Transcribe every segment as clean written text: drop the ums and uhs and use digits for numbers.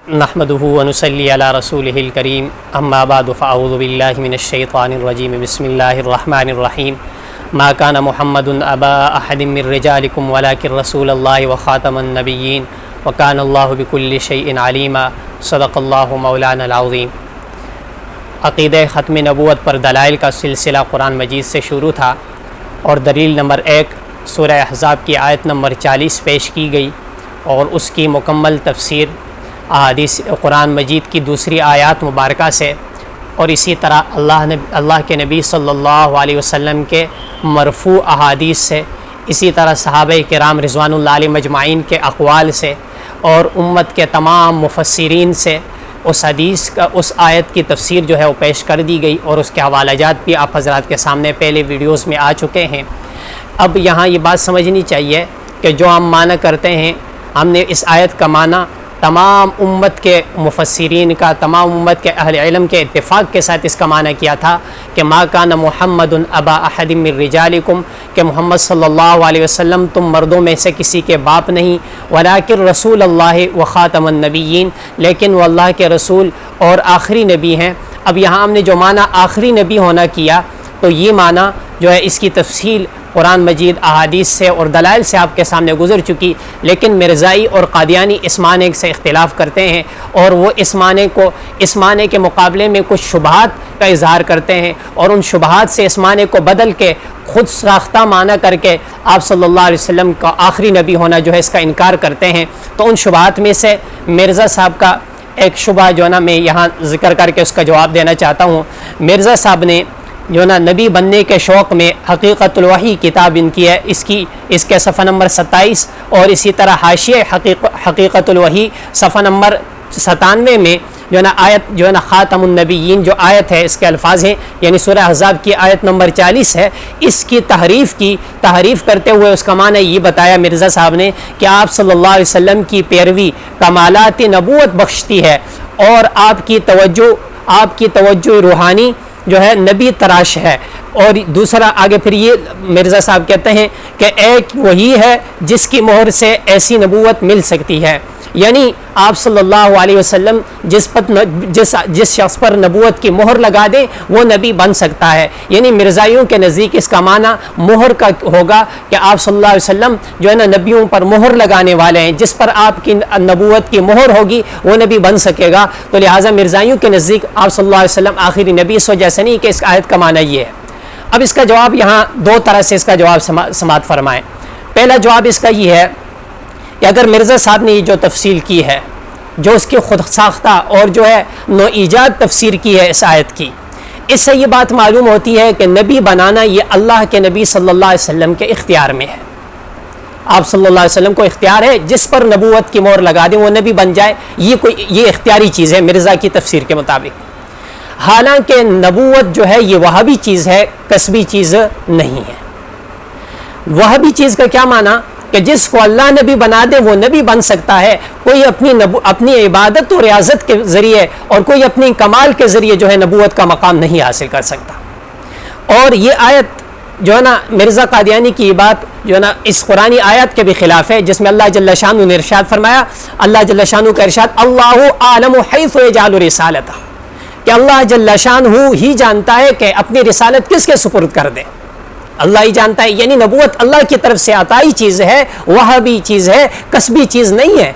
نحمده ونصلي على رسوله الكريم اما بعد فاعوذ بالله من الشيطان الرجيم بسم الله الرحمن الرحيم ما كان محمد ابا احد من رجالكم ولكن رسول الله وخاتم النبيين وكان الله بكل شيء عليما صدق الله مولانا العظيم۔ عقیدہ ختم نبوت پر دلائل کا سلسلہ قرآن مجید سے شروع تھا اور دلیل نمبر 1 سورہ احزاب کی آیت نمبر 40 پیش کی گئی اور اس کی مکمل تفسیر احادیث قرآن مجید کی دوسری آیات مبارکہ سے اور اسی طرح اللہ کے نبی صلی اللہ علیہ وسلم کے مرفوع احادیث سے، اسی طرح صحابہ کرام رضوان اللہ علیہ مجمعین کے اقوال سے اور امت کے تمام مفسرین سے اس آیت کی تفسیر جو ہے وہ پیش کر دی گئی اور اس کے حوالہ جات بھی آپ حضرات کے سامنے پہلے ویڈیوز میں آ چکے ہیں۔ اب یہاں یہ بات سمجھنی چاہیے کہ جو ہم معنی کرتے ہیں، ہم نے اس آیت کا معنی تمام امت کے مفسرین کا، تمام امت کے اہل علم کے اتفاق کے ساتھ اس کا معنی کیا تھا کہ ما کان محمد ابا احد من رجالکم، کہ محمد صلی اللہ علیہ وسلم تم مردوں میں سے کسی کے باپ نہیں، ولکن رسول اللہ و خاتم النبیین، لیکن وہ اللہ کے رسول اور آخری نبی ہیں۔ اب یہاں ہم نے جو معنی آخری نبی ہونا کیا، تو یہ معنی جو ہے اس کی تفصیل قرآن مجید احادیث سے اور دلائل سے آپ کے سامنے گزر چکی، لیکن مرزائی اور قادیانی اس معنی سے اختلاف کرتے ہیں اور وہ اس معنی کے مقابلے میں کچھ شبہات کا اظہار کرتے ہیں اور ان شبہات سے اس معنی کو بدل کے خود ساختہ معنی کر کے آپ صلی اللہ علیہ وسلم کا آخری نبی ہونا جو ہے اس کا انکار کرتے ہیں۔ تو ان شبہات میں سے مرزا صاحب کا ایک شبہ جو ہے نا میں یہاں ذکر کر کے اس کا جواب دینا چاہتا ہوں۔ مرزا صاحب نے جو نا نبی بننے کے شوق میں حقیقت الوحی کتاب ان کی ہے، اس کے صفحہ نمبر 27 اور اسی طرح حاشیہ حقیقت الوحی صفحہ نمبر 97 میں جو نا آیت جو ہے نا خاتم النبیین جو آیت ہے، اس کے الفاظ ہیں، یعنی سورہ احزاب کی آیت نمبر 40 ہے، اس کی تحریف کرتے ہوئے اس کا معنی یہ بتایا مرزا صاحب نے کہ آپ صلی اللہ علیہ وسلم کی پیروی کمالات نبوت بخشتی ہے اور آپ کی توجہ روحانی جو ہے نبی تراش ہے۔ اور دوسرا آگے پھر یہ مرزا صاحب کہتے ہیں کہ ایک وہی ہے جس کی مہر سے ایسی نبوت مل سکتی ہے، یعنی آپ صلی اللہ علیہ وسلم جس شخص پر نبوت کی مہر لگا دیں وہ نبی بن سکتا ہے۔ یعنی مرزائیوں کے نزدیک اس کا معنی مہر کا ہوگا کہ آپ صلی اللہ علیہ وسلم جو ہے نا نبیوں پر مہر لگانے والے ہیں، جس پر آپ کی نبوت کی مہر ہوگی وہ نبی بن سکے گا۔ تو لہٰذا مرزائیوں کے نزدیک آپ صلی اللہ علیہ وسلم آخری نبی اس وجہ سے نہیں کہ اس آیت کا معنی یہ ہے۔ اب اس کا جواب یہاں دو طرح سے اس کا جواب سماعت فرمائیں۔ پہلا جواب اس کا یہ ہے کہ اگر مرزا صاحب نے یہ جو تفصیل کی ہے، جو اس کی خود ساختہ اور جو ہے نو ایجاد تفسیر کی ہے اس آیت کی، اس سے یہ بات معلوم ہوتی ہے کہ نبی بنانا یہ اللہ کے نبی صلی اللہ علیہ وسلم کے اختیار میں ہے۔ آپ صلی اللہ علیہ وسلم کو اختیار ہے، جس پر نبوت کی مہر لگا دیں وہ نبی بن جائے، یہ اختیاری چیز ہے مرزا کی تفسیر کے مطابق۔ حالانکہ نبوت جو ہے یہ وہابی چیز ہے، کسبی چیز نہیں ہے۔ وہابی چیز کا کیا معنی کہ جس کو اللہ نبی بنا دے وہ نبی بن سکتا ہے، کوئی اپنی عبادت و ریاضت کے ذریعے اور کوئی اپنی کمال کے ذریعے جو ہے نبوت کا مقام نہیں حاصل کر سکتا۔ اور یہ آیت جو ہے نا مرزا قادیانی کی یہ بات جو ہے نا اس قرآنی آیت کے بھی خلاف ہے، جس میں اللہ جل شانہ نے ارشاد فرمایا، اللہ جل شانہ کا ارشاد اللہ عالم حیث یجعل رسالتہ، کہ اللہ جل شانہ ہی جانتا ہے کہ اپنی رسالت کس کے سپرد کر دے، اللہ ہی جانتا ہے۔ یعنی نبوت اللہ کی طرف سے عطائی چیز ہے، وہابی چیز ہے، کسبی چیز نہیں ہے۔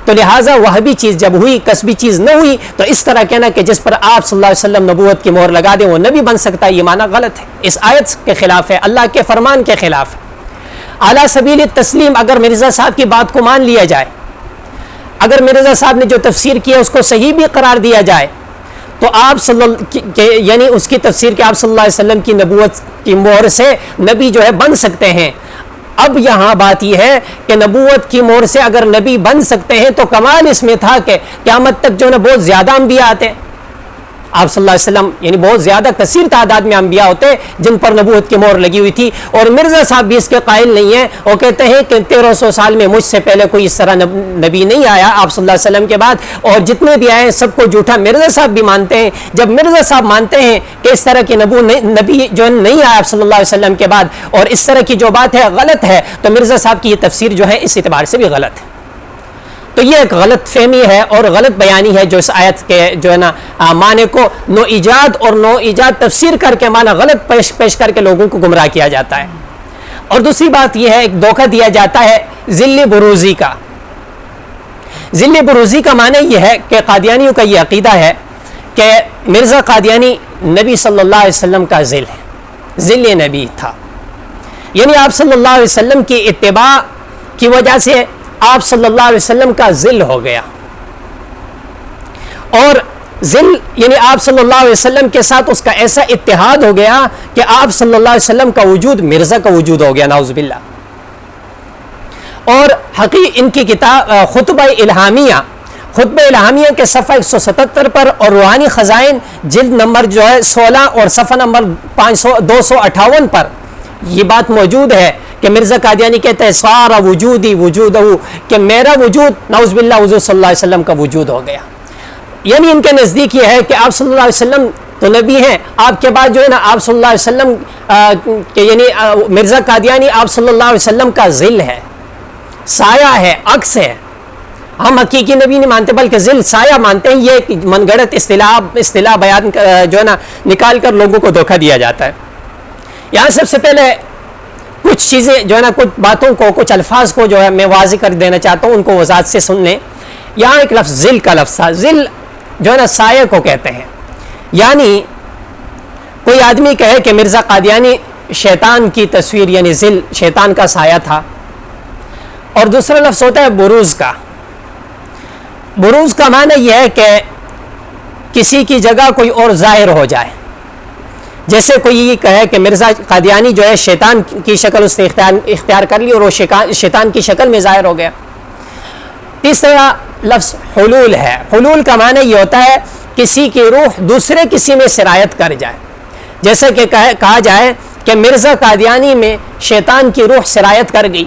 تو لہٰذا وہابی چیز جب ہوئی، کسبی چیز نہ ہوئی، تو اس طرح کہنا کہ جس پر آپ صلی اللہ علیہ وسلم نبوت کی مہر لگا دیں وہ نبی بن سکتا ہے، یہ معنی غلط ہے، اس آیت کے خلاف ہے، اللہ کے فرمان کے خلاف ہے۔ اعلیٰ سبیل تسلیم اگر مرزا صاحب کی بات کو مان لیا جائے، اگر مرزا صاحب نے جو تفسیر کی ہے اس کو صحیح بھی قرار دیا جائے، تو آپ یعنی اس کی تفسیر کہ آپ صلی اللہ علیہ وسلم کی نبوت کی مہر سے نبی جو ہے بن سکتے ہیں۔ اب یہاں بات یہ ہے کہ نبوت کی مہر سے اگر نبی بن سکتے ہیں تو کمال اس میں تھا کہ قیامت تک جو ہے بہت زیادہ انبیاء آتے ہیں، آپ صلی اللہ علیہ وسلم یعنی بہت زیادہ کثیر تعداد میں انبیاء ہوتے جن پر نبوت کی مہر لگی ہوئی تھی، اور مرزا صاحب بھی اس کے قائل نہیں ہیں۔ وہ کہتے ہیں کہ 1300 سال میں مجھ سے پہلے کوئی اس طرح نبی نہیں آیا آپ صلی اللہ علیہ وسلم کے بعد، اور جتنے بھی آئے سب کو جھوٹا مرزا صاحب بھی مانتے ہیں۔ جب مرزا صاحب مانتے ہیں کہ اس طرح کی نبی جو نہیں آیا آپ صلی اللہ علیہ وسلم کے بعد، اور اس طرح کی جو بات ہے غلط ہے، تو مرزا صاحب کی یہ تفسیر جو ہے اس اعتبار سے بھی غلط ہے۔ تو یہ ایک غلط فہمی ہے اور غلط بیانی ہے جو اس آیت کے جو ہے نا معنی کو نو ایجاد اور نو ایجاد تفسیر کر کے معنی غلط پیش کر کے لوگوں کو گمراہ کیا جاتا ہے. اور دوسری بات یہ ہے ایک دھوکہ دیا جاتا ہے ذل بروزی کا. ذل بروزی کا معنی یہ ہے کہ قادیانیوں کا یہ عقیدہ ہے کہ مرزا قادیانی نبی صلی اللہ علیہ وسلم کا ذل ہے, ذل نبی تھا, یعنی آپ صلی اللہ علیہ وسلم کی اتباع کی وجہ سے آپ صلی اللہ علیہ وسلم کا ذل ہو گیا. اور ذل یعنی آپ صلی اللہ علیہ وسلم کے ساتھ اس کا ایسا اتحاد ہو گیا کہ آپ صلی اللہ علیہ وسلم کا وجود مرزا کا وجود ہو گیا, نعوذ باللہ. اور ان کی کتاب خطبہ الہامیہ کے صفحہ 177 پر اور روحانی خزائن جلد نمبر جو ہے 16 اور صفحہ نمبر 258 پر یہ بات موجود ہے کہ مرزا قادیانی کہتے ہیں سارا وجودی وجودہ, کہ میرا وجود نعوذ باللہ حضور صلی اللہ علیہ وسلم کا وجود ہو گیا. یعنی ان کے نزدیک یہ ہے کہ آپ صلی اللہ علیہ وسلم تو نبی ہیں, آپ کے بعد جو ہے نا آپ صلی اللہ علیہ وسلم یعنی مرزا قادیانی آپ صلی اللہ علیہ وسلم کا ذل ہے, سایہ ہے, عکس ہے. ہم حقیقی نبی نہیں مانتے بلکہ ذل سایہ مانتے ہیں. یہ من گھڑت اصطلاح بیان جو ہے نا نکال کر لوگوں کو دھوکہ دیا جاتا ہے. یہاں سب سے پہلے کچھ چیزیں جو ہے نا کچھ باتوں کو کچھ الفاظ کو جو ہے میں واضح کر دینا چاہتا ہوں, ان کو وضاحت سے سن لیں. یہاں ایک لفظ ذل کا لفظ تھا. ذل جو ہے نا سایہ کو کہتے ہیں, یعنی کوئی آدمی کہے کہ مرزا قادیانی شیطان کی تصویر یعنی ذل شیطان کا سایہ تھا. اور دوسرا لفظ ہوتا ہے بروز کا. بروز کا معنی یہ ہے کہ کسی کی جگہ کوئی اور ظاہر ہو جائے. جیسے کوئی یہ کہے کہ مرزا قادیانی جو ہے شیطان کی شکل اس نے اختیار کر لی اور وہ شیطان کی شکل میں ظاہر ہو گیا. تیسرا لفظ حلول ہے. حلول کا معنی یہ ہوتا ہے کسی کی روح دوسرے کسی میں سرایت کر جائے. جیسے کہ کہا جائے کہ مرزا قادیانی میں شیطان کی روح سرایت کر گئی.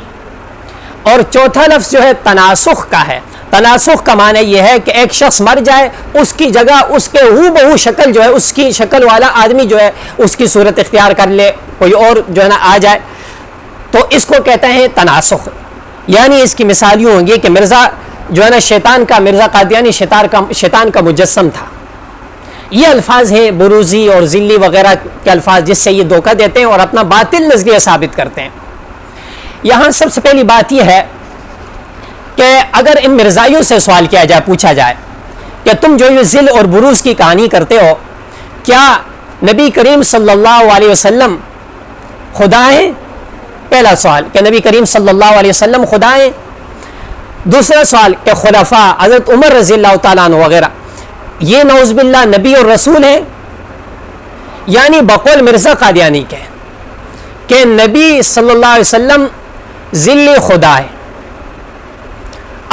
اور چوتھا لفظ جو ہے تناسخ کا ہے. تناسخ کا معنی یہ ہے کہ ایک شخص مر جائے, اس کی جگہ اس کے ہو بہو شکل جو ہے اس کی شکل والا آدمی جو ہے اس کی صورت اختیار کر لے, کوئی اور جو ہے نا آ جائے, تو اس کو کہتے ہیں تناسخ. یعنی اس کی مثال یوں ہوگی کہ مرزا جو ہے نا مرزا قادیانی شیطان کا مجسم تھا. یہ الفاظ ہیں بروزی اور ذلی وغیرہ کے الفاظ جس سے یہ دھوکہ دیتے ہیں اور اپنا باطل نظریہ ثابت کرتے ہیں. یہاں سب سے پہلی بات یہ ہے کہ اگر ان مرزائیوں سے سوال کیا جائے, پوچھا جائے کہ تم جو یہ ذل اور بروز کی کہانی کرتے ہو, کیا نبی کریم صلی اللہ علیہ وسلم خدا ہیں؟ پہلا سوال کہ نبی کریم صلی اللہ علیہ وسلم خدا ہیں. دوسرا سوال کہ خلفاء حضرت عمر رضی اللہ تعالیٰ عنہ وغیرہ یہ نعوذ باللہ نبی اور رسول ہیں؟ یعنی بقول مرزا قادیانی کے کہ نبی صلی اللہ علیہ وسلم ذلی خدا ہے.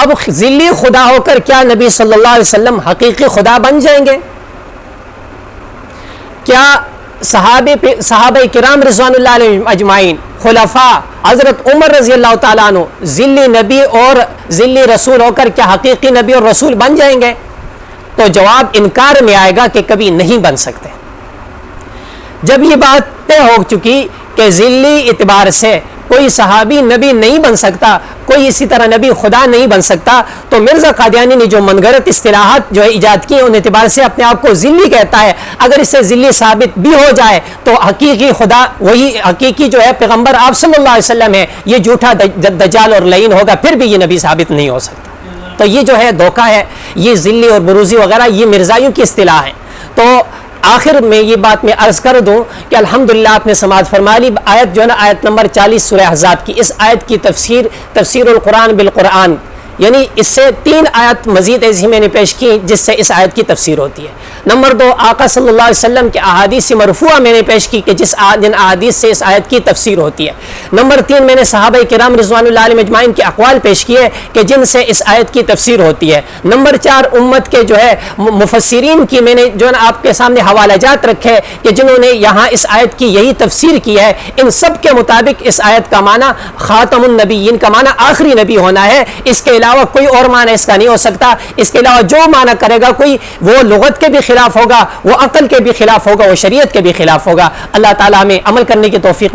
اب ذلی خدا ہو کر کیا نبی صلی اللہ علیہ وسلم حقیقی خدا بن جائیں گے؟ کیا صحابہ کرام رضوان اللہ علیہ اجمعین, خلفاء حضرت عمر رضی اللہ تعالیٰ عنہ ذلی نبی اور ذلی رسول ہو کر کیا حقیقی نبی اور رسول بن جائیں گے؟ تو جواب انکار میں آئے گا کہ کبھی نہیں بن سکتے. جب یہ بات طے ہو چکی کہ ذلی اعتبار سے کوئی صحابی نبی نہیں بن سکتا, کوئی اسی طرح نبی خدا نہیں بن سکتا, تو مرزا قادیانی نے جو منگرت اصطلاحات جو ہے ایجاد کی ان اعتبار سے اپنے آپ کو ذلی کہتا ہے. اگر اس سے ذلی ثابت بھی ہو جائے تو حقیقی خدا وہی حقیقی جو ہے پیغمبر آپ صلی اللہ علیہ وسلم ہے, یہ جھوٹا دجال اور لعین ہوگا, پھر بھی یہ نبی ثابت نہیں ہو سکتا. تو یہ جو ہے دھوکہ ہے, یہ ذلی اور بروزی وغیرہ یہ مرزائیوں کی اصطلاح ہے. تو آخر میں یہ بات میں عرض کر دوں کہ الحمدللہ آپ نے سماعت فرما لی. آیت جو ہے نا آیت نمبر 40 سورہ احزاب کی, اس آیت کی تفسیر القرآن بالقرآن, یعنی اس سے 3 آیت مزید ایسی میں نے پیش کی جس سے اس آیت کی تفسیر ہوتی ہے. نمبر 2 آقا صلی اللہ علیہ وسلم کے احادیث مرفوعہ میں نے پیش کی کہ جن احادیث سے اس آیت کی تفسیر ہوتی ہے. نمبر 3 میں نے صحابہ کرام رضوان اللہ علیہ اجمعین کے اقوال پیش کیے کہ جن سے اس آیت کی تفسیر ہوتی ہے. نمبر 4 امت کے جو ہے مفسرین کی میں نے جو ہے آپ کے سامنے حوالہ جات رکھے کہ جنہوں نے یہاں اس آیت کی یہی تفسیر کی ہے. ان سب کے مطابق اس آیت کا معنی خاتم النبیین کا معنی آخری نبی ہونا ہے. اس کے علاوہ کوئی اور معنی اس کا نہیں ہو سکتا. اس کے علاوہ جو معنی کرے گا کوئی, وہ لغت کے بھی خلاف ہوگا, وہ عقل کے بھی خلاف ہوگا, وہ شریعت کے بھی خلاف ہوگا. اللہ تعالیٰ ہمیں عمل کرنے کی توفیق